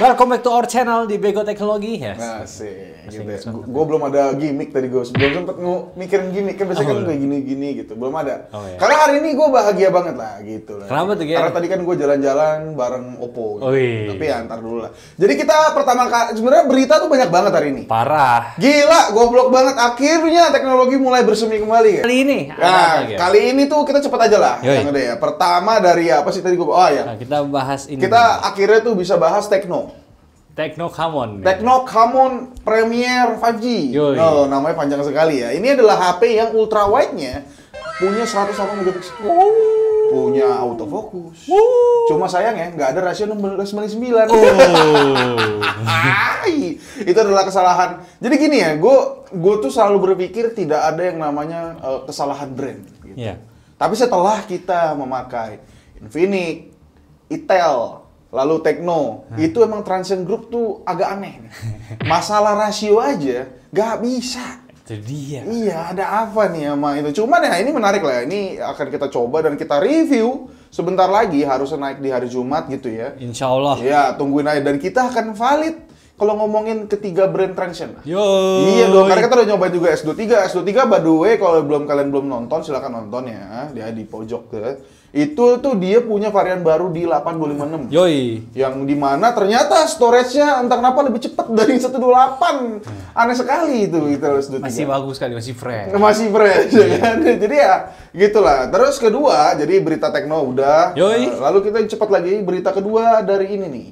Welcome back to our channel di Bego Teknologi. Yes. Asik, gitu ya. Gue belum ada gimmick tadi, gue belum sempet mikirin gimmick, kan biasanya kan kayak gini-gini gitu, belum ada. Iya. Karena hari ini gue bahagia banget lah gitu lah. Kenapa tuh, Ger? Karena tadi kan gue jalan-jalan bareng Oppo gitu. Wih. Tapi ya ntar dulu lah. Jadi kita pertama kali, sebenarnya berita tuh banyak banget hari ini. Parah. Gila, goblok banget, akhirnya teknologi mulai bersemi kembali ya. Kali ini Nah, kali ini tuh kita cepet aja lah. Yoi. Yang ada ya. Pertama dari apa sih tadi gue, oh ya. Nah, kita bahas ini. Kita akhirnya tuh bisa bahas Tecno. Tecno Camon. Tecno Camon Premier 5G. Yoi. Oh, namanya panjang sekali ya. Ini adalah HP yang ultra wide-nya punya 108 megapiksel. Punya autofocus. Cuma sayang ya, nggak ada rasio 16:9. Itu adalah kesalahan. Jadi gini ya, gue tuh selalu berpikir tidak ada yang namanya kesalahan brand. Gitu. Iya. Tapi setelah kita memakai Infinix, Itel, lalu Tecno, itu emang Transsion Group tuh agak aneh. Masalah rasio aja nggak bisa. Itu dia. Iya, ada apa nih sama itu? Cuman ya ini menarik lah. Ini akan kita coba dan kita review sebentar lagi. Harusnya naik di hari Jumat gitu ya. Insya Allah. Iya, tungguin aja. Dan kita akan valid kalau ngomongin ketiga brand Transsion. Yo. Iya dong, karena kita udah nyoba juga S23. S23 by the way, kalau kalian belum nonton, silakan nonton ya. Dia di pojok tuh. Itu tuh dia punya varian baru di 856. Yoi. Yang dimana ternyata storage-nya entah kenapa lebih cepat dari 128. Aneh sekali itu S23. Masih bagus kali, masih fresh. Masih fresh ya kan? Jadi ya gitulah. Terus kedua, jadi berita Tecno udah. Yoi. Lalu kita cepat lagi berita kedua dari ini nih.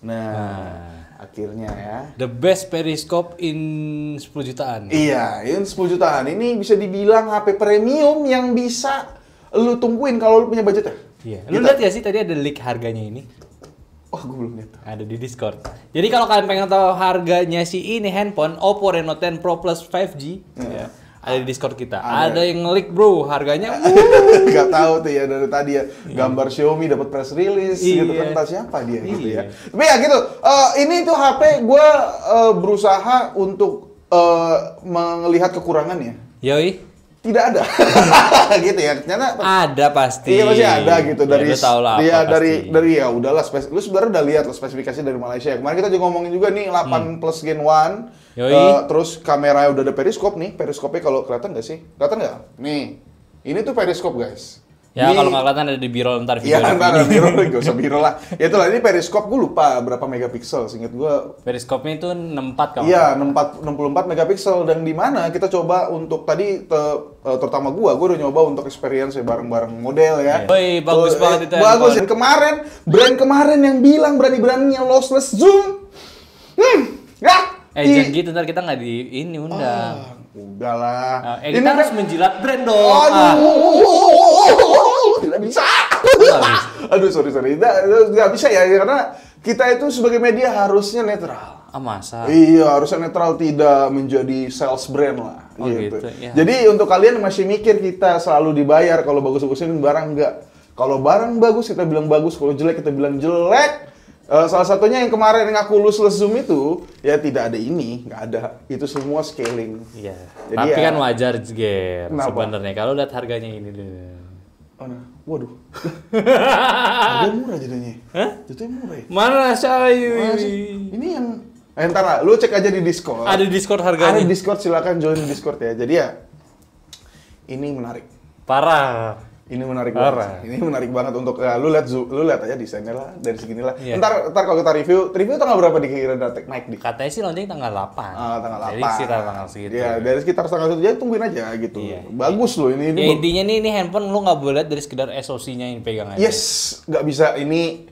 Nah. Akhirnya ya. The best periscope in 10 jutaan. Iya, ini 10 jutaan. Ini bisa dibilang HP premium yang bisa lu tungguin kalau lu punya budget ya. Iya. Lu lihat ya sih tadi ada leak harganya ini. Oh, gue belum lihat. Ada di Discord. Jadi kalau kalian pengen tahu harganya si ini handphone Oppo Reno 10 Pro Plus 5G, ya, ada di Discord kita. Ada yang leak bro, harganya. Gak tahu tuh ya dari tadi ya. Gambar Xiaomi dapat press release gitu kan, entah siapa dia gitu ya. Tapi ya gitu. Ini tuh HP gue berusaha untuk melihat kekurangannya. Yoi. Tidak ada. Gitu ya. Ternyata Ada pasti. iya masih ada gitu dari lu tahu lah dia apa dari ya udahlah lu sebenarnya udah lihat lah spesifikasi dari Malaysia. Kemarin kita juga ngomongin juga nih 8 Plus Gen 1. Yoi. Terus kameranya udah ada periskop nih. Periskopnya kalau kelihatan nggak sih? Kelihatan nggak? Nih. Ini tuh periskop, guys. Ya Ini- kalau nggak kelihatan ada di biro ntar video. Iya, ntar biro, gak usah biro lah. Ya itulah, ini periskop gue lupa berapa megapiksel, seinget gue. Periskopnya itu 64 kalau. Iya, 64 megapiksel. Dan di mana kita coba untuk tadi, terutama gue udah nyoba untuk experience ya, bareng-bareng model ya. Woi, bagus banget itu Bagus. handphone. Dan kemarin, brand kemarin yang bilang berani-beraninya lossless zoom. Ya. Jangan gitu, ntar kita nggak di ini undang. Udahlah. Kita harus menjilat brand dong. Tidak bisa. Aduh, sorry. Nggak bisa ya, karena kita itu sebagai media harusnya netral. Masa? Iya, harusnya netral, tidak menjadi sales brand lah. Oh, gitu, ya. Jadi untuk kalian yang masih mikir kita selalu dibayar kalau bagus-bagusin barang, enggak. Kalau barang bagus kita bilang bagus, kalau jelek kita bilang jelek. Salah satunya yang kemarin yang aku lossless zoom itu, ya tidak ada ini, nggak ada. Itu semua scaling. Iya. Jadi Tapi ya- kan wajar, Ger. Kenapa? Sebenarnya kalau lihat harganya ini deh. Oh, nah. Waduh. Harganya murah jadinya. Hah? Jatuhnya murah ya? Mana saya? Mana sih? Ini yang... ntar lah, lu cek aja di Discord. Ada di Discord Ada harganya. di Discord, silakan join di Discord ya. Jadi ya, ini menarik. Parah. Ini menarik Parah. banget. Ini menarik banget untuk lu lihat aja desainnya lah dari segini lah. Iya. Ntar kalau kita review tanggal berapa dikira naik di? Katanya sih launching tanggal 8. Tanggal 8. Jadi sekitar tanggal segitu. Iya, dari sekitar tanggal segitu aja tungguin aja gitu. Iya. Bagus loh ini. Ya intinya nih, ini handphone lu nggak boleh lihat dari sekedar SoC-nya yang pegang aja. Yes, nggak bisa ini.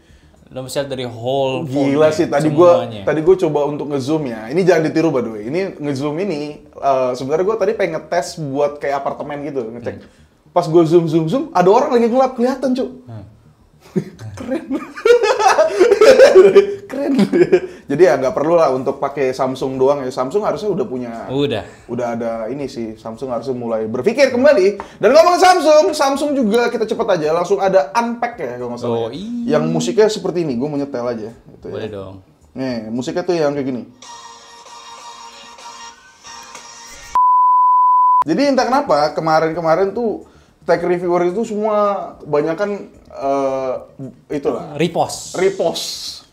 Lu bisa lihat dari whole phone. Gila sih, tadi semuanya. gue coba untuk ngezoom ya. Ini jangan ditiru by the way. Ini ngezoom ini sebenarnya gue tadi pengen ngetes buat kayak apartemen gitu, ngecek. Pas gue zoom, ada orang lagi gelap kelihatan, Cuk. Keren. Keren. Jadi ya nggak perlu lah untuk pakai Samsung doang ya. Samsung harusnya udah punya. Udah ada ini sih. Samsung harusnya mulai berpikir kembali. Dan ngomongin Samsung juga kita cepet aja langsung ada unpack ya kalau nggak salah. Oh, ya. iya. Yang musiknya seperti ini. Gue mau nyetel aja. Gitu Boleh ya. dong. Nih, musiknya tuh yang kayak gini. Jadi entah kenapa kemarin tuh tech reviewer itu semua kebanyakan itulah Repost.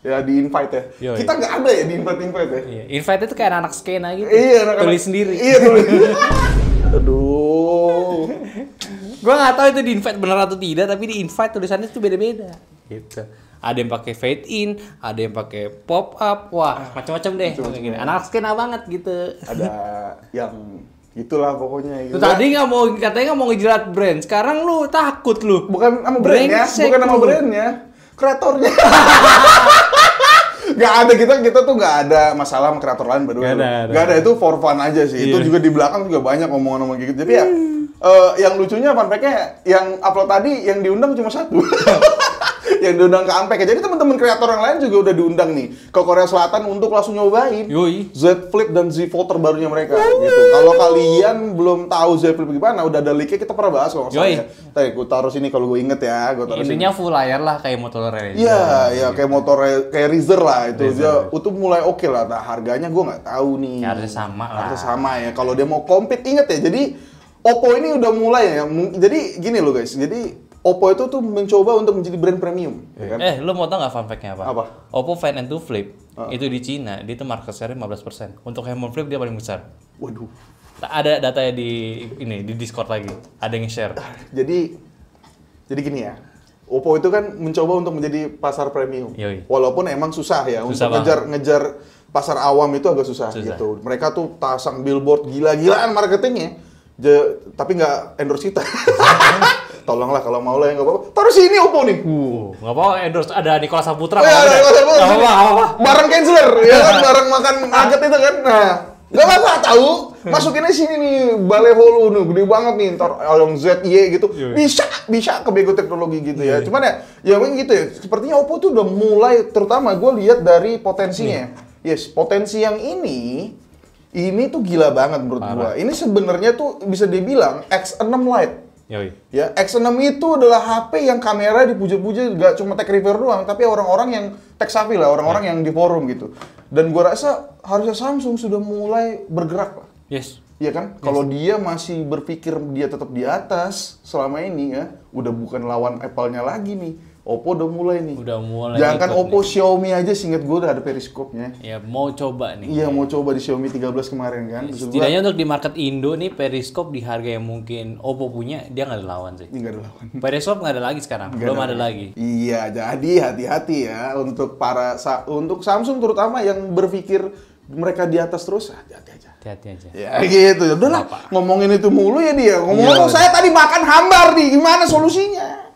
ya di invite ya. Yoi. Kita nggak ada ya di invite ya. Iya, invite itu kayak anak skena gitu. Iya, tulis sendiri. Iya, tulis. Aduh. Gua nggak tahu itu di invite benar atau tidak, tapi di invite tulisannya itu beda-beda. Gitu. Ada yang pakai fade in, ada yang pakai pop up, wah macam-macam deh. Kayak gini. Anak skena banget gitu. Ada yang itulah pokoknya. Lu tadi katanya nggak mau ngejilat brand, sekarang lu takut lu. Bukan nama brandnya, Brengsek bukan nama lu. brandnya, kreatornya. Gak ada, kita tuh gak ada masalah sama kreator lain berdua. Gak ada, itu for fun aja sih. Itu juga di belakang juga banyak omongan-omongan gitu. Jadi ya, yang lucunya fun fact-nya yang upload tadi yang diundang cuma satu. Yang diundang ke Unpack. Jadi teman-teman kreator yang lain juga udah diundang nih ke Korea Selatan untuk langsung nyobain Yoi. Z Flip dan Z Fold terbarunya mereka. Gitu. Kalau kalian belum tahu Z Flip gimana, udah ada link-nya, kita pernah bahas kalau nggak salah ya. Tadi gue taruh sini kalau gue inget ya. Intinya full layar lah kayak motor Razer. Iya, kayak motor kayak Razer lah itu. Dia itu mulai oke lah. Nah, harganya gue nggak tahu nih. Ya, harusnya sama lah. Harusnya sama ya. Kalau dia mau compete, inget ya. Jadi Oppo ini udah mulai ya. Jadi gini loh guys. Jadi Oppo itu tuh mencoba untuk menjadi brand premium. Ya kan? Lu mau tau nggak fun fact-nya apa? Apa? Oppo Find N2 Flip itu di Cina, dia tuh market share 15%. Untuk handphone flip dia paling besar. Waduh. Ada datanya di Discord lagi. Ada yang share. Jadi gini ya. Oppo itu kan mencoba untuk menjadi pasar premium. Yoi. Walaupun emang susah ya Susah untuk ngejar pasar awam itu agak susah gitu. Mereka tuh pasang billboard gila-gilaan marketingnya. Tapi nggak endorse kita. Tolonglah kalau mau lah ya nggak apa-apa. Taruh sini Oppo nih. Nggak apa-apa endorse, ada Nicholas Saputra. Iya, ada Nicholas Saputra. Nggak apa-apa. Bareng canceler, ya kan? Bareng makan nugget itu kan. Nah, nggak apa-apa tahu. Masukinnya sini nih, Baleholo nih, gede banget nih. Ntar yang ZY gitu. Bisa ke Bego Teknologi gitu ya. Cuman ya memang gitu ya. Sepertinya Oppo tuh udah mulai, terutama gue lihat dari potensinya. Yes, potensi yang ini tuh gila banget menurut gue. Ini sebenarnya tuh bisa dibilang X6 Lite. Yoi. Ya, X6 itu adalah HP yang kamera dipuja-puja gak cuma tech reviewer doang, tapi orang-orang yang tech savvy lah, orang-orang yang di forum gitu. Dan gua rasa harusnya Samsung sudah mulai bergerak lah. Yes. Iya kan? Yes. Kalau dia masih berpikir dia tetap di atas selama ini ya, udah bukan lawan Apple-nya lagi nih. Oppo udah mulai nih. Jangan kan Oppo, nih. Xiaomi aja seinget gue udah ada periskopnya. Ya mau coba nih. Iya mau coba di Xiaomi 13 kemarin kan. Setidaknya untuk di market Indo nih periskop di harga yang mungkin Oppo punya dia nggak ada lawan sih. Nggak ada lawan. Periskop nggak ada lagi sekarang. Belum ada lagi. Iya jadi hati-hati ya untuk untuk Samsung terutama yang berpikir mereka di atas terus, hati-hati aja. Hati-hati aja. Ya gitu. Udahlah ngomongin itu mulu ya dia. Ngomong saya tadi makan hambar nih, gimana solusinya?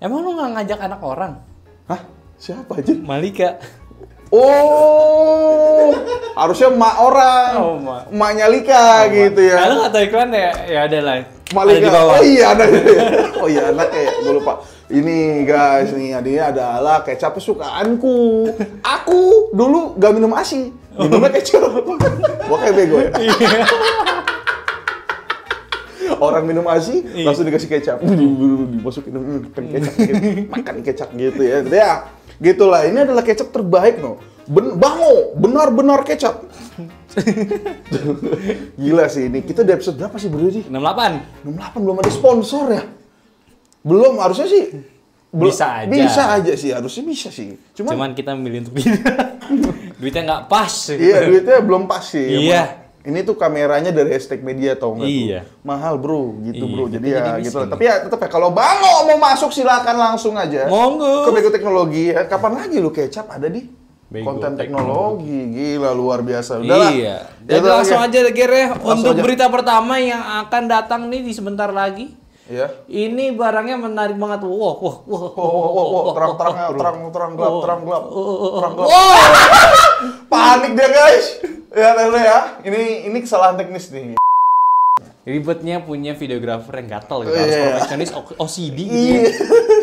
Emang lu nggak ngajak anak orang? Hah? Siapa aja? Malika. Oh, harusnya emak orang. Oh, emaknya Lika gitu ya. Lu nggak tahu iklan ya? Ya ada lah. Malika. Oh iya ada. Oh iya anaknya ya, gue lupa. Ini guys, nih adanya adalah kecap kesukaanku. Aku dulu gak minum ASI, minumnya kecap. Gua kayak bego ya. Orang minum ASI langsung dikasih kecap, dimasukin makan kecap, makan kecap gitu ya. Ya, gitulah. Ini adalah kecap terbaik no. Bango, benar-benar kecap. Gila sih ini. Kita di episode berapa sih bro sih? 68 belum ada sponsor ya. Belum, harusnya sih. Bisa aja. Bisa aja sih, harusnya bisa sih. Cuman kita memilih untuk duitnya nggak pas. Iya, duitnya belum pas sih. Iya. Ini tuh kameranya dari hashtag media tau nggak iya. tuh? Mahal bro, gitu bro. Jadi ya gitu lah. Tapi ya tetap ya kalau Bango mau masuk silakan langsung aja. Monggo. Ke Bego Teknologi. Kapan lagi lu kecap ada di Bego konten teknologi. Gila luar biasa. Udahlah. Iya. Jadi langsung aja Ger ya untuk berita pertama yang akan datang nih di sebentar lagi. Iya. Ini barangnya menarik banget. Wah. Terang gelap. Panik dia guys. Ya, ini kesalahan teknis nih. Ribetnya punya videografer yang gatel gitu, harus perfeksionis OCD gitu. Iya,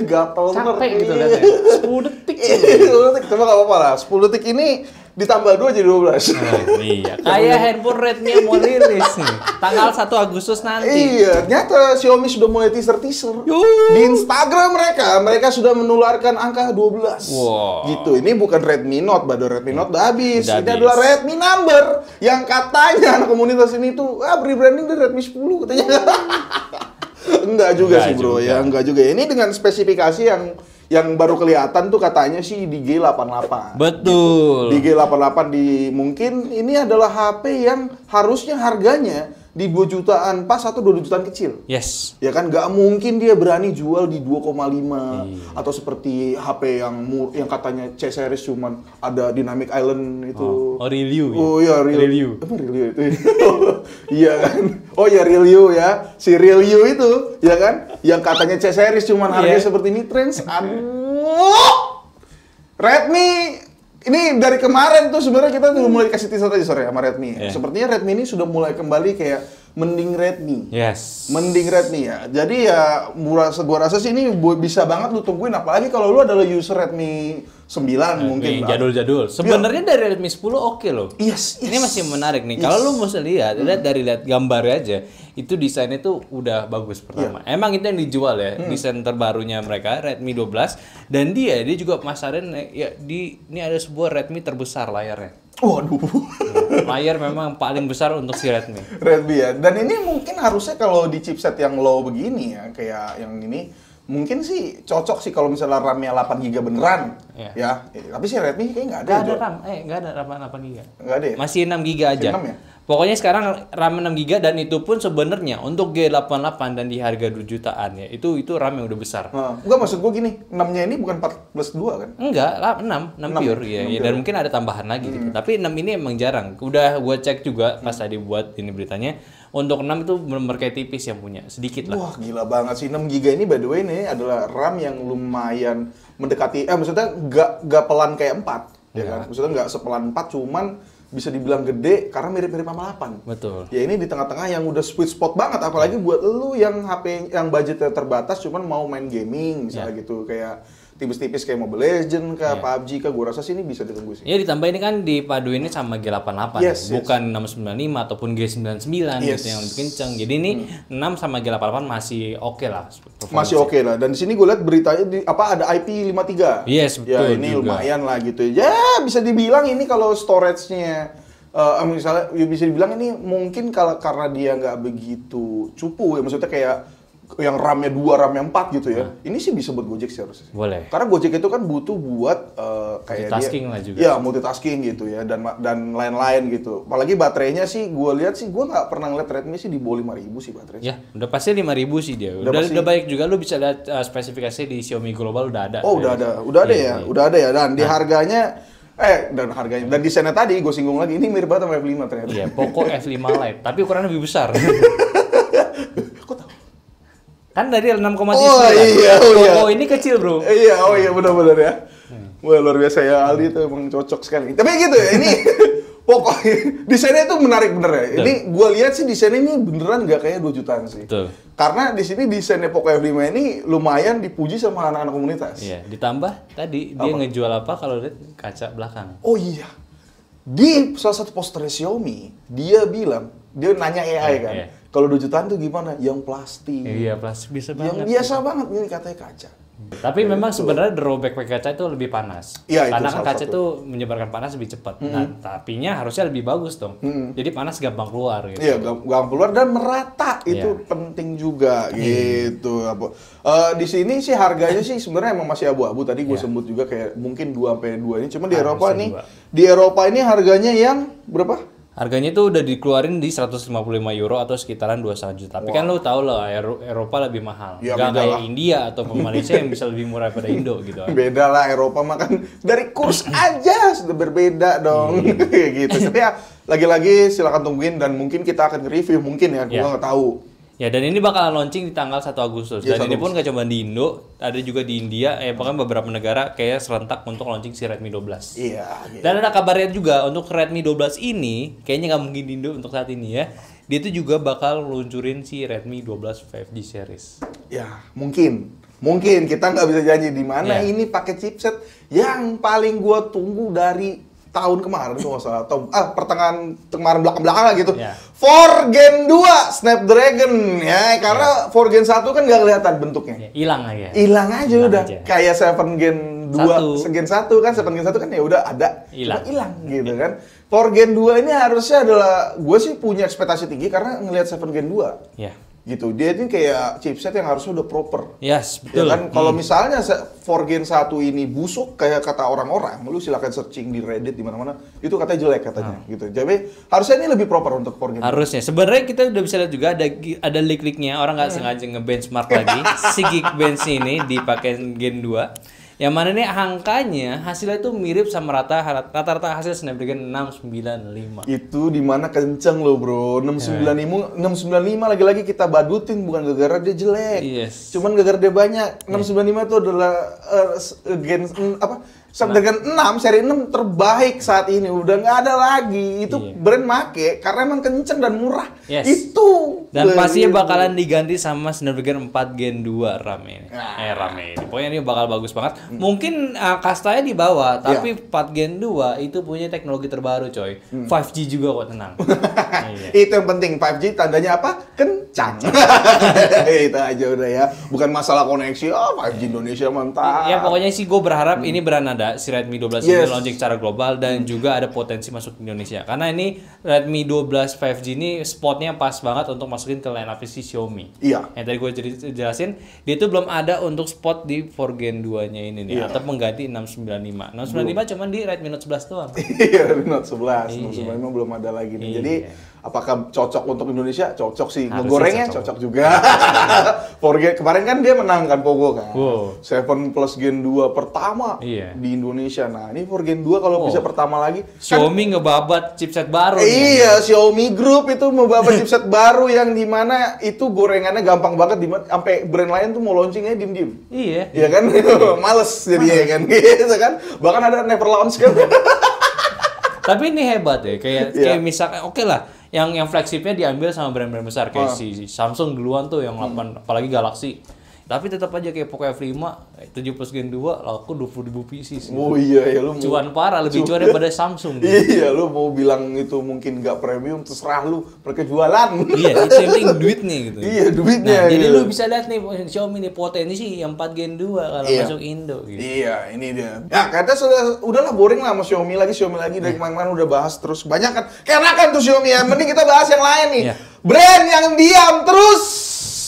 gatel bener. Capek gitu lihatnya. 10 detik. 10 detik, coba gak apa-apa lah. 10 detik ini ditambah 2 jadi 12. Iya, kayak handphone Redmi yang mau rilis nih. Tanggal 1 Agustus nanti. Iya, ternyata Xiaomi sudah mulai teaser. Di Instagram mereka sudah menularkan angka 12. Wow. Gitu, ini bukan Redmi Note, Redmi Note udah habis. Ini adalah Redmi Number yang katanya anak komunitas ini tuh rebranding dari Redmi 10 katanya. Enggak juga Enggak sih bro, juga. ya enggak juga. Ini dengan spesifikasi yang baru kelihatan tuh katanya sih di G88. Betul. Di G88 mungkin ini adalah HP yang harusnya harganya di 2 jutaan pas atau 2 jutaan kecil. Yes. Ya kan nggak mungkin dia berani jual di 2,5 Iya. atau seperti HP yang katanya C series cuman ada Dynamic Island itu. Oh, Rilio. Oh iya, Rilio. Emang Rilio itu? Iya kan? Oh ya Rilio ya. Si Rilio itu, ya kan? Yang katanya C series cuman harganya Iya. seperti mid-range. Aduh. Redmi ini dari kemarin tuh sebenarnya kita udah mulai kasih teaser tadi sore sama Redmi. Iya. Sepertinya Redmi ini sudah mulai kembali kayak mending Redmi. Yes. Mending Redmi ya. Jadi ya gua rasa sih ini bisa banget lu tungguin, apalagi kalau lu adalah user Redmi 9 mungkin. Jadul-jadul. Sebenarnya dari Redmi 10 oke loh. Yes. Ini masih menarik nih. Kalau lu mesti lihat lihat gambar aja, itu desainnya tuh udah bagus pertama. Emang itu yang dijual ya, desain terbarunya mereka Redmi 12 dan dia juga masarin ya ini ada sebuah Redmi terbesar layarnya. Waduh. Layar memang paling besar untuk si Redmi. Redmi ya. Dan ini mungkin harusnya kalau di chipset yang low begini ya, kayak yang ini mungkin sih cocok sih kalau misalnya RAM-nya 8 GB beneran. Iya. Ya. Tapi si Redmi kayaknya nggak ada. Nggak ada Jok. RAM, nggak ada RAM 8 GB. Nggak ada ya? Masih 6 GB aja. Masih 6 ya? Pokoknya sekarang RAM 6 GB dan itu pun sebenarnya untuk G88 dan di harga 2 jutaan ya. Itu RAM yang udah besar. Enggak, maksud gua gini, 6-nya ini bukan 4+2 kan? Enggak, 6 pure ya. enam Ya, pure. dan mungkin ada tambahan lagi gitu. Tapi 6 ini emang jarang. Udah gua cek juga pas tadi buat ini beritanya. Untuk 6 itu benar kayak tipis yang punya, sedikit lah. Wah, gila banget sih. 6 GB ini by the way ini adalah RAM yang lumayan mendekati maksudnya nggak pelan kayak 4, ya kan? Maksudnya nggak sepelan 4, cuman bisa dibilang gede karena mirip-mirip sama 8. Betul. Ya ini di tengah-tengah yang udah sweet spot banget, apalagi buat lu yang HP yang budgetnya terbatas cuman mau main gaming misalnya gitu, kayak tipis-tipis kayak Mobile Legends kah, PUBG kah, gua rasa sih ini bisa ditunggu sih. Ya ditambah ini kan dipaduinnya sama G88 Yes, bukan 695 ataupun G99 Yes. gitu yang lebih kenceng. Jadi ini 6 sama G88 masih oke lah. Masih oke lah. Dan di sini gue lihat beritanya ada IP53. Yes, Ya betul ini juga. lumayan lah gitu. Ya bisa dibilang ini kalau storage-nya misalnya ya bisa dibilang ini mungkin kalau karena dia nggak begitu cupu ya, maksudnya kayak yang RAM-nya 2, RAM-nya 4 gitu ya. Ini sih bisa buat Gojek sih harusnya. Boleh. Karena Gojek itu kan butuh buat kayak Multitasking dia, lah juga. Ya, multitasking gitu ya dan lain-lain gitu. Apalagi baterainya sih gue lihat sih gue nggak pernah ngeliat Redmi sih di bawah 5.000 sih baterainya. Ya, udah pasti 5.000 sih dia. Udah pasti. baik juga lu bisa lihat spesifikasi di Xiaomi Global udah ada. Oh, udah ada Iya, ya, udah ada ya. Dan di harganya, dan desainnya tadi gue singgung lagi, ini mirip banget sama F5 ternyata. Iya, Poco F5 Lite, tapi ukurannya lebih besar. Kok tahu? Kan dari 6,9. Oh, iya, oh, iya. Poco ini kecil, Bro. Iya, benar-benar ya. Wah, luar biasa ya, Aldi itu emang cocok sekali. Tapi gitu ya, ini pokoknya desainnya itu menarik bener ya. Ini gue lihat sih desainnya ini beneran nggak kayak 2 jutaan sih. Betul. Karena di sini desainnya Poco F5 ini lumayan dipuji sama anak-anak komunitas. Iya, ditambah tadi dia ngejual apa kalau lihat kaca belakang. Oh iya, di salah satu poster Xiaomi, dia nanya AI kan, Iya. kalau 2 jutaan tuh gimana? Yang plastik. Iya, plastik bisa Yang banget. biasa banget, ini katanya kaca. Tapi memang sebenarnya drawback kaca itu lebih panas. Iya, itu Karena kan salah kaca satu. itu menyebarkan panas lebih cepat. Nah, tapinya harusnya lebih bagus dong. Jadi panas gampang keluar gitu. Iya, gampang keluar dan merata, itu Iya. penting juga gitu. Di sini sih harganya sih sebenarnya emang masih abu-abu. Tadi gue sebut juga kayak mungkin 2-2 ini. Cuma di Eropa bisa nih, dua. di Eropa ini harganya yang berapa? Harganya itu udah dikeluarin di 155 euro atau sekitaran 2,5 juta. Tapi kan lu tau lah Eropa lebih mahal. Ya, Gak beda kayak lah. India atau Malaysia yang bisa lebih murah pada Indo gitu. Beda lah, Eropa mah kan dari kurs aja sudah berbeda dong. Kayak gitu. Tapi ya lagi-lagi silakan tungguin dan mungkin kita akan review mungkin ya, gua nggak tahu. Ya, dan ini bakalan launching di tanggal 1 Agustus. Ya, Dan 1 ini pun gak cuma di Indo, ada juga di India, bahkan beberapa negara kayak serentak untuk launching si Redmi 12. Iya. Gitu. Dan ada kabarnya juga untuk Redmi 12 ini, kayaknya nggak mungkin di Indo untuk saat ini ya. Dia itu juga bakal luncurin si Redmi 12 5G series. Ya, mungkin kita nggak bisa janji di mana Iya. ini pakai chipset yang paling gua tunggu dari tahun kemarin tuh nggak salah, atau pertengahan kemarin belakang lah gitu. Iya. 4 Gen 2 Snapdragon ya, karena 4 Gen 1 kan nggak kelihatan bentuknya. Ya, hilang aja. Hilang aja Hilang udah. aja. Kayak 7 Gen 2, Satu. Gen 1 kan, 7 Gen 1 kan ya udah ada, Hilang. cuma hilang gitu kan. 4 Gen 2 ini harusnya adalah, gue sih punya ekspektasi tinggi karena ngelihat 7 Gen 2. Ya. gitu. Dia ini kayak chipset yang harusnya udah proper. Yes, Ya betul. kan, kalau misalnya 4 Gen 1 ini busuk kayak kata orang-orang, lu silakan searching di Reddit di mana-mana, itu katanya jelek katanya gitu. Jadi harusnya ini lebih proper untuk 4 Gen. Harusnya. Sebenarnya kita udah bisa lihat juga ada leak-leaknya, orang nggak sengaja nge-benchmark lagi si Geekbench ini dipakai Gen 2. Yang mana nih angkanya hasilnya itu mirip sama rata-rata hasil Snapdragon 695. Itu dimana kenceng loh bro, 695 lagi-lagi kita badutin bukan gara-gara dia jelek, Yes. cuman gara-gara dia banyak. 695 itu adalah gen Snapdragon 6 seri 6 terbaik saat ini, udah nggak ada lagi. Itu brand make karena emang kenceng dan murah. Yes. Itu. Dan pastinya bakalan diganti sama Snapdragon 4 Gen 2 RAM ini. RAM ini. Pokoknya ini bakal bagus banget. Mungkin kastanya di bawah, tapi 4 Gen 2 itu punya teknologi terbaru coy. 5G juga kok, tenang. Iya. Itu yang penting, 5G tandanya apa? Kencang. Itu aja udah ya. Bukan masalah koneksi, 5G Indonesia mantap. Ya pokoknya sih gue berharap ini beneran ada si Redmi 12 ini Yes. launching secara global dan juga ada potensi masuk ke Indonesia. Karena ini Redmi 12 5G ini spotnya pas banget untuk masukin ke line up si Xiaomi. Iya. Yang tadi gue jelasin, dia itu belum ada untuk spot di 4 Gen 2-nya ini nih, atau mengganti 695. 695 cuman di Redmi Note 11 doang. Iya, Note 11. Iya. Note 11 memang belum ada lagi nih. Iya. Jadi, apakah cocok untuk Indonesia? Cocok sih. Harusnya Ngegorengnya cocok. cocok juga. 4G kemarin kan dia menang kan Poco kan. Wow. 7 Plus Gen 2 pertama Iya. di Indonesia. Nah, ini 4 Gen 2 kalau bisa pertama lagi. Xiaomi ngebabat chipset baru nih. Iya, Xiaomi Group itu membawa chipset baru yang dimana itu gorengannya gampang banget, sampai brand lain tuh mau launchingnya diem-diem. Iya. Iya kan, males jadinya kan, gitu kan. Bahkan ada never launch kan. Tapi ini hebat ya, Iya. kayak misalkan oke lah, yang flagshipnya diambil sama brand-brand besar kayak si Samsung duluan tuh yang 8, apalagi Galaxy. Tapi tetap aja kayak Poco F5, 7 Plus Gen 2 laku 20.000 pieces. Oh iya ya, lu mau Cuan parah, lebih cuan daripada Samsung. Iya, lu mau bilang itu mungkin nggak premium, terserah lu, mereka jualan. Iya, itu yang penting duitnya gitu. Iya, duitnya. Nah, jadi gitu. lu bisa lihat nih Xiaomi nih potensi yang 4 Gen 2 kalau Iya. masuk Indo gitu. Iya, ini dia. Ya, kata udahlah boring lah sama Xiaomi lagi dari kemarin-kemarin udah bahas terus banyak kan. Karena kan tuh Xiaomi ya, mending kita bahas yang lain nih. Iya. Brand yang diam terus.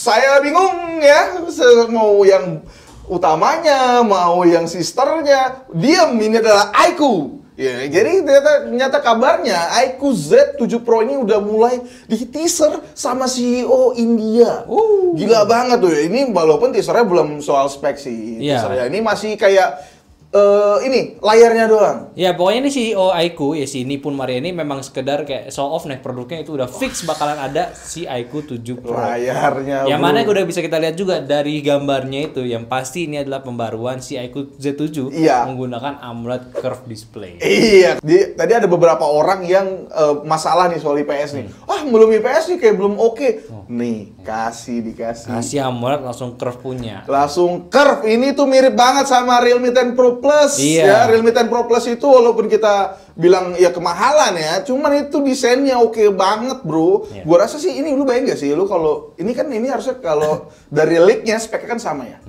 Saya bingung ya, mau yang utamanya, mau yang sisternya, diam. Ini adalah iQOO. Ya, jadi ternyata kabarnya iQOO Z7 Pro ini udah mulai di teaser sama CEO India. Gila banget tuh ya. Ini walaupun teasernya belum soal spek sih. Iya. Teasernya ini masih kayak ini layarnya doang. Ya pokoknya ini CEO iQOO ya si Nipun Maria ini memang sekedar kayak show off nih produknya itu udah fix bakalan ada si iQOO 7 Pro. Layarnya. Yang bro. mana udah bisa kita lihat juga dari gambarnya itu yang pasti ini adalah pembaruan si iQOO Z7 Iya. menggunakan AMOLED curve display. Iya, tadi ada beberapa orang yang masalah nih soal IPS nih. Belum IPS nih kayak belum oke. Nih, dikasih. Kasih AMOLED langsung curve punya. Langsung curve. Ini tuh mirip banget sama Realme 10 Pro Plus. Iya. Ya, Realme 10 Pro Plus itu walaupun kita bilang ya kemahalan ya, cuman itu desainnya oke banget, bro. Iya. Gua rasa sih ini lu bayang gak sih lu kalau ini harusnya kalau dari leaknya speknya kan sama ya.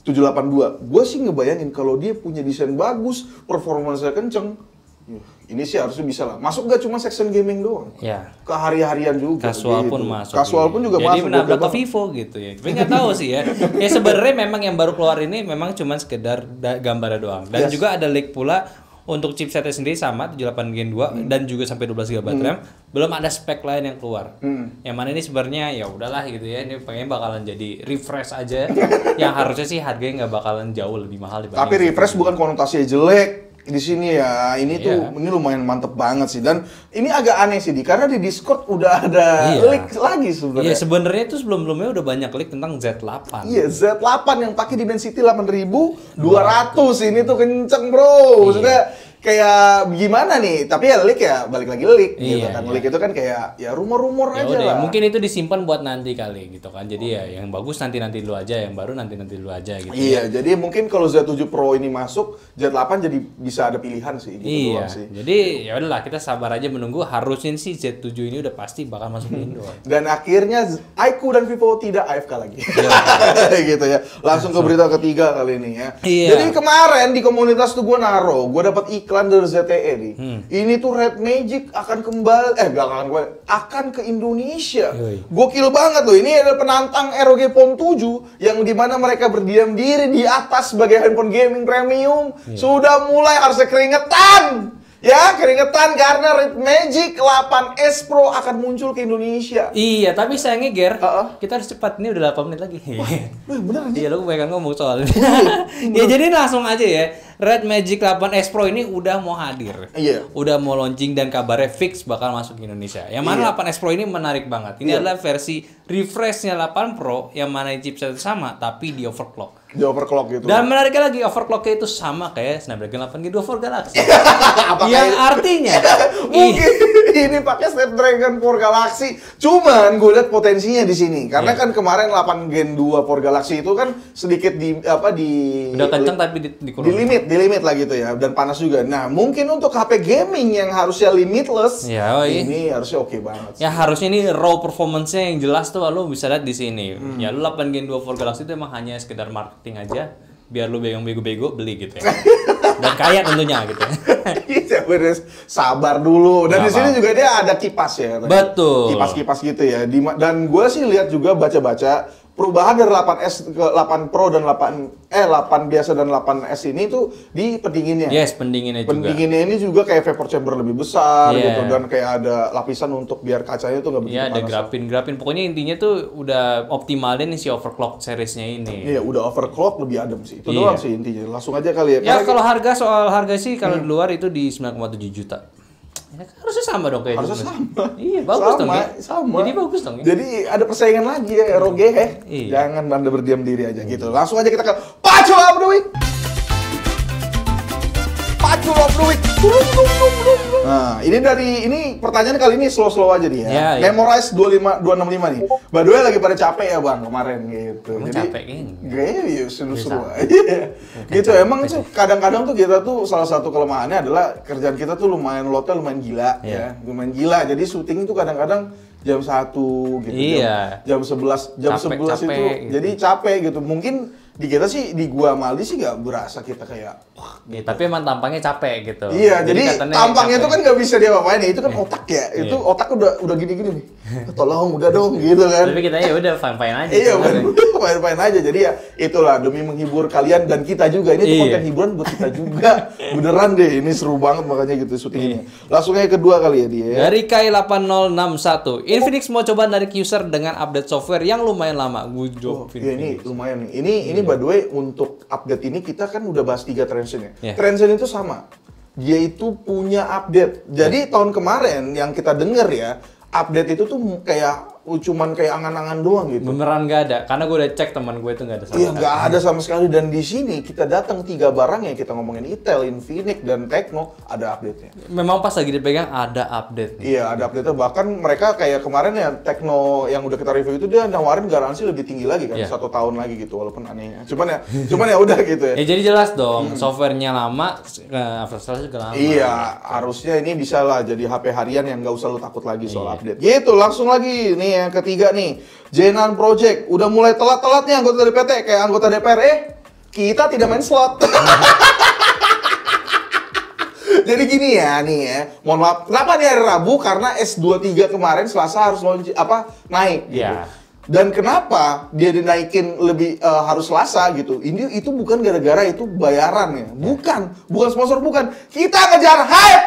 782. Gua sih ngebayangin kalau dia punya desain bagus, performanya kenceng. Ini sih harusnya bisa lah. Masuk gak cuma section gaming doang. Ya. Ke hari-harian juga. Kasual gitu. pun masuk. Kasual pun juga Jadi masuk. menabrak gokil ke Vivo gitu ya. Tapi nggak tahu sih ya. Ya sebenarnya memang yang baru keluar ini memang cuma sekedar gambarnya doang. Dan Yes. juga ada leak pula untuk chipsetnya sendiri sama 78 Gen 2 dan juga sampai 12 GB RAM. Belum ada spek lain yang keluar. Yang mana ini sebenarnya ya udahlah gitu ya. Ini pengen bakalan jadi refresh aja. Yang harusnya sih harganya nggak bakalan jauh lebih mahal dibanding. Tapi refresh bukan konotasinya jelek di sini ya. Ini Iya. tuh ini lumayan mantep banget sih. Dan ini agak aneh sih karena di Discord udah ada Iya. leak lagi sebenarnya. Iya sebenarnya itu sebelum-sebelumnya udah banyak leak tentang Z8. Iya, Z8 yang pakai Dimensity 8200 ini tuh kenceng, bro. Maksudnya kayak gimana nih? Tapi ya leak ya, balik lagi leak gitu Iya, kan. iya. Leak itu kan kayak ya rumor-rumor Ya aja udah, lah. mungkin itu disimpan buat nanti kali gitu kan. Jadi ya yang bagus nanti dulu aja, yang baru nanti dulu aja gitu. Iya, jadi mungkin kalau Z7 Pro ini masuk, Z8 jadi bisa ada pilihan sih gitu Iya. doang sih. Jadi ya udahlah kita sabar aja menunggu. Harusnya sih Z7 ini udah pasti bakal masuk ke Indo. Dan akhirnya iQOO dan Vivo tidak AFK lagi. Iya. gitu ya. Langsung ke berita ketiga kali ini ya. Iya. Jadi kemarin di komunitas tuh gue dapat iklan iklan dari ZTE nih. Ini tuh Red Magic akan kembali, akan ke Indonesia. Yoi. Gokil banget loh. Ini adalah penantang ROG Phone 7 yang dimana mereka berdiam diri di atas sebagai handphone gaming premium. Sudah mulai harusnya keringetan. Ya, keringetan karena Red Magic 8S Pro akan muncul ke Indonesia. Iya, tapi sayangnya Ger, kita harus cepat, ini udah 8 menit lagi. Bener nih. Iya, lu kebanyakan ngomong soalnya. Ya jadi langsung aja ya. Red Magic 8S Pro ini udah mau hadir. Iya. Udah mau launching dan kabarnya fix bakal masuk ke Indonesia. Yang mana 8S Pro ini menarik banget. Ini adalah versi refreshnya 8 Pro yang mana chipset sama tapi di overclock. Di overclock gitu. Dan menariknya lagi overclocknya itu sama kayak Snapdragon 8 Gen 2 for Galaxy. Yang artinya mungkin ini pakai Snapdragon 4 Galaxy. Cuman gue lihat potensinya di sini karena kan kemarin 8 Gen 2 for Galaxy itu kan sedikit udah kenceng tapi dikurangin. Di limit lah gitu ya, dan panas juga. Nah, mungkin untuk HP gaming yang harusnya limitless, ini harusnya oke banget. Ya harusnya ini raw performance-nya yang jelas tuh lo bisa lihat di sini. Ya lu 8 Gen 2 for Galaxy itu emang hanya sekedar marketing aja biar lu bego-bego beli gitu ya. Dan kaya tentunya gitu. Iya bener, sabar dulu. Dan di sini juga dia ada kipas ya. Betul. Kipas-kipas gitu ya. Dan gue sih lihat juga baca-baca perubahan dari 8S ke 8 Pro dan 8 biasa dan 8S ini tuh di pendinginnya. Yes, pendinginnya juga. Pendinginnya ini juga kayak vapor chamber lebih besar gitu, dan kayak ada lapisan untuk biar kacanya tuh nggak begitu panas. Iya, ada grafin. Pokoknya intinya tuh udah optimalin nih si overclock seriesnya ini. Iya, udah overclock lebih adem sih. Itu doang sih intinya. Langsung aja kali ya. Ya kalau soal harga sih kalau di luar itu di 9,7 juta. Ya, harusnya sama dong kayak harusnya sama. Iya, bagus dong ya. Sama. Jadi bagus dong ya. Jadi ada persaingan lagi ya, ROG ya. Iya. Jangan Anda berdiam diri aja gitu. Langsung aja kita ke Pacu of the Week. Pacu of the Week. Nah, ini pertanyaan kali ini slow aja dia. Ya. Memorize 265 nih. By the way lagi pada capek ya Bang kemarin gitu. Emang jadi capek kayaknya. Gaya seru-seru aja. Gitu emang tuh kadang-kadang tuh kita tuh salah satu kelemahannya adalah kerjaan kita tuh lumayan lotnya lumayan gila ya. Lumayan gila. Jadi syuting itu kadang-kadang jam 1 gitu. Iya. Jam 11 itu gitu. jadi capek gitu. Mungkin di kita sih, di gua Maldi sih gak berasa kita kayak wah gitu. Tapi emang tampangnya capek gitu. Iya, jadi tampangnya itu kan nggak bisa dia apain ya, itu kan otak ya. Itu otak udah gini-gini nih. Tolong udah dong gitu kan. Tapi kita ya udah fine-fine aja. Iya, fine-fine aja. Jadi ya itulah demi menghibur kalian dan kita juga. Ini tuh konten hiburan buat kita juga. Beneran deh, ini seru banget makanya gitu syutingnya. Langsung yang kedua kali ya dia. Dari Kai8061, Infinix mau coba narik user dengan update software yang lumayan lama. Iya, ini lumayan nih. Ini by the way untuk update ini kita kan udah bahas 3 Transcend ya. Transcend itu sama. Dia itu punya update. Jadi tahun kemarin yang kita denger ya, update itu tuh kayak cuman kayak angan-angan doang gitu. Beneran nggak ada, karena gue udah cek teman gue itu nggak ada sama sekali. Iya, nggak ada sama sekali. Dan di sini kita datang 3 barang yang kita ngomongin Intel, Infinix, dan Tecno ada update-nya. Memang pas lagi dipegang ada update nih. Iya, ada update-nya. Bahkan mereka kayak kemarin ya Tecno yang udah kita review itu dia nawarin garansi lebih tinggi lagi kan, 1 tahun lagi gitu, walaupun anehnya. Cuman ya udah gitu ya. Ya jadi jelas dong, softwarenya lama, after juga lama. Iya, harusnya ini bisa lah jadi HP harian yang nggak usah lu takut lagi soal update. Gitu, langsung lagi nih yang ketiga nih, Zenan Project udah mulai telat-telatnya anggota DPT kayak anggota DPR. Kita tidak main slot. Jadi gini ya nih ya, mohon maaf. Kenapa nih hari Rabu? Karena S23 kemarin Selasa harus naik. Gitu. Yeah. Dan kenapa dia dinaikin lebih harus Selasa gitu? Itu bukan gara-gara itu bayaran ya. Bukan sponsor, bukan. Kita ngejar hype,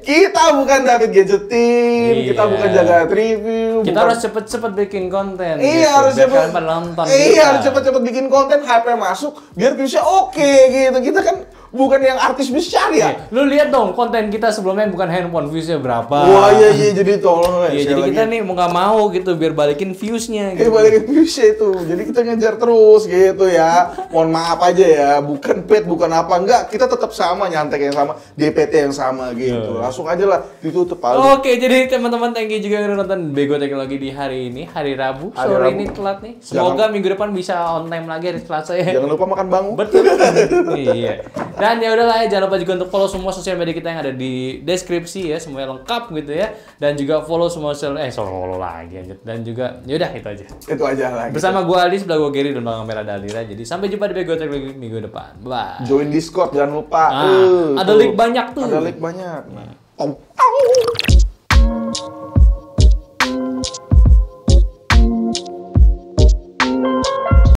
kita bukan David Gadgetin, kita bukan Jaga Review. Kita harus cepet-cepet bikin konten. Iya, harus cepet. Harus cepet-cepet bikin konten, hype-nya masuk, biar viewsnya oke gitu. Kita kan bukan yang artis besar ya. Lu lihat dong konten kita sebelumnya bukan handphone, viewsnya berapa. Wah iya jadi tolong. Iya, jadi kita nih mau nggak mau gitu biar balikin viewsnya. Gitu. Balikin viewsnya itu. Jadi kita ngejar terus gitu ya. Mohon maaf aja ya, bukan paid, bukan apa enggak. Kita tetap sama, nyantek yang sama, DPT yang sama gitu. Langsung aja lah ditutup aja. Oke, jadi teman-teman thank you juga yang udah nonton Bego Teknologi di hari ini, hari Rabu. Sore ini telat nih. Semoga minggu depan bisa on time lagi hari Selasa ya. Jangan lupa makan bangun. Betul. Iya. Dan ya udahlah ya, jangan lupa juga untuk follow semua sosial media kita yang ada di deskripsi ya, semuanya lengkap gitu ya. Dan juga follow semua follow lagi aja. Dan juga yaudah itu aja. Itu aja lah. Bersama gue Aldi, sebelah gue Gary dan belakang merah Dalira. Jadi sampai jumpa di Bego Tech minggu depan. Bye. Join Discord jangan lupa. Ada link banyak tuh. Ada link banyak. Nah.